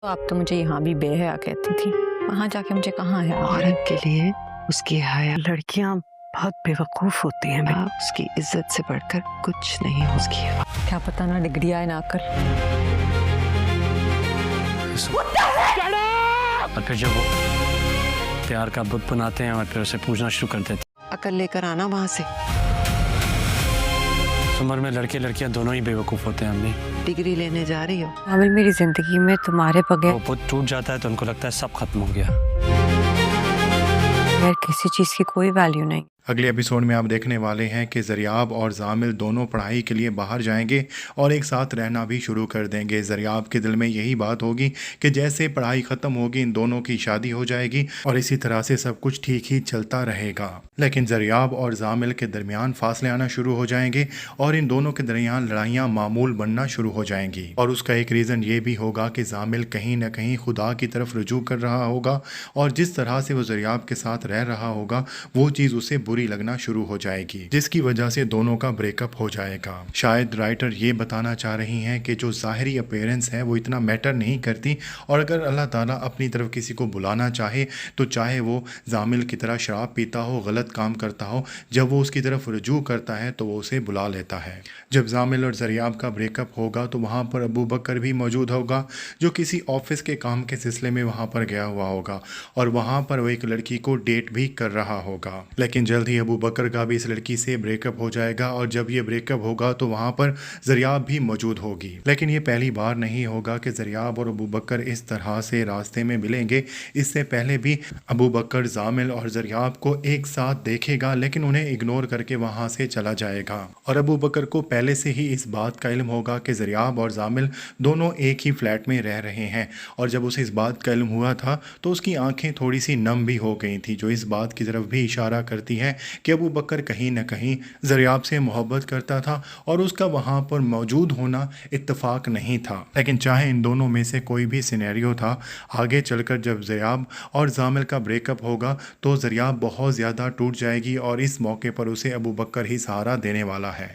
تو آپ تو مجھے یہاں بھی بے حیا کہتی تھی، وہاں جا کے مجھے کہاں ہے؟ عورت کے لیے اس کی حیا، لڑکیاں بہت بے وقوف ہوتی ہیں، اس کی عزت سے بڑھ کر کچھ نہیں ہو سکی۔ کیا پتہ نہ ڈگری آئے نہ کر۔ اور پھر جب وہ پیار کا بت بناتے ہیں اور پھر اسے پوجنا شروع کر دیتے ہیں۔ عقل لے کر آنا وہاں سے۔ اس عمر میں لڑکے لڑکیاں دونوں ہی بے وقوف ہوتے ہیں امی۔ ڈگری لینے جا رہی ہو؟ عامل میری زندگی میں تمہارے بغیر وہ بت ٹوٹ جاتا ہے تو ان کو لگتا ہے سب ختم ہو گیا۔ کسی چیز کی کوئی ویلیو نہیں۔ اگلے ایپیسوڈ میں آپ دیکھنے والے ہیں کہ زریاب اور زامل دونوں پڑھائی کے لیے باہر جائیں گے اور ایک ساتھ رہنا بھی شروع کر دیں گے۔ زریاب کے دل میں یہی بات ہوگی کہ جیسے پڑھائی ختم ہوگی ان دونوں کی شادی ہو جائے گی اور اسی طرح سے سب کچھ ٹھیک ہی چلتا رہے گا، لیکن زریاب اور زامل کے درمیان فاصلے آنا شروع ہو جائیں گے اور ان دونوں کے درمیان لڑائیاں معمول بننا شروع ہو جائیں گی۔ اور اس کا ایک ریزن یہ بھی ہوگا کہ زامل کہیں نہ کہیں خدا کی طرف رجوع کر رہا ہوگا اور جس طرح سے وہ زریاب کے ساتھ رہ رہا ہوگا وہ چیز اسے بری لگنا شروع ہو جائے گی، جس کی وجہ سے دونوں کا بریک اپ ہو جائے گا۔ شاید رائٹر یہ بتانا چاہ رہی ہیں کہ جو ظاہری اپیرنس ہے وہ اتنا میٹر نہیں کرتی، اور اگر اللہ تعالیٰ اپنی طرف کسی کو بلانا چاہے تو چاہے وہ زامل کی طرح شراب پیتا ہو، غلط کام کرتا ہو، جب وہ اس کی طرف رجوع کرتا ہے تو وہ اسے بلا لیتا ہے۔ جب زامل اور زریاب کا بریک اپ ہوگا تو وہاں پر ابو بکر بھی موجود ہوگا جو کسی آفس کے کام کے سلسلے میں وہاں پر گیا ہوا ہوگا، اور وہاں پر وہ ایک لڑکی کو ڈیٹ بھی کر رہا ہوگا۔ لیکن جلد ہی ابو بکر کا بھی اس لڑکی سے بریک اپ ہو جائے گا، اور جب یہ بریک اپ ہوگا تو وہاں پر زریاب بھی موجود ہوگی۔ لیکن یہ پہلی بار نہیں ہوگا کہ زریاب اور ابو بکر اس طرح سے راستے میں ملیں گے۔ اس سے پہلے بھی ابو بکر زامل اور زریاب کو ایک ساتھ دیکھے گا لیکن انہیں اگنور کر کے وہاں سے چلا جائے گا، اور ابو بکر کو پہلے سے ہی اس بات کا علم ہوگا کہ زریاب اور زامل دونوں ایک ہی فلیٹ میں رہ رہے ہیں، اور جب اسے اس بات کا علم ہوا تھا تو اس کی آنکھیں تھوڑی سی نم بھی ہو گئی تھی، جو اس بات کی طرف بھی اشارہ کرتی ہے کہ ابو بکر کہیں نہ کہیں زریاب سے محبت کرتا تھا اور اس کا وہاں پر موجود ہونا اتفاق نہیں تھا۔ لیکن چاہے ان دونوں میں سے کوئی بھی سینیریو تھا، آگے چل کر جب زریاب اور زامل کا بریک اپ ہوگا تو زریاب بہت زیادہ ٹوٹ جائے گی، اور اس موقع پر اسے ابو بکر ہی سہارا دینے والا ہے۔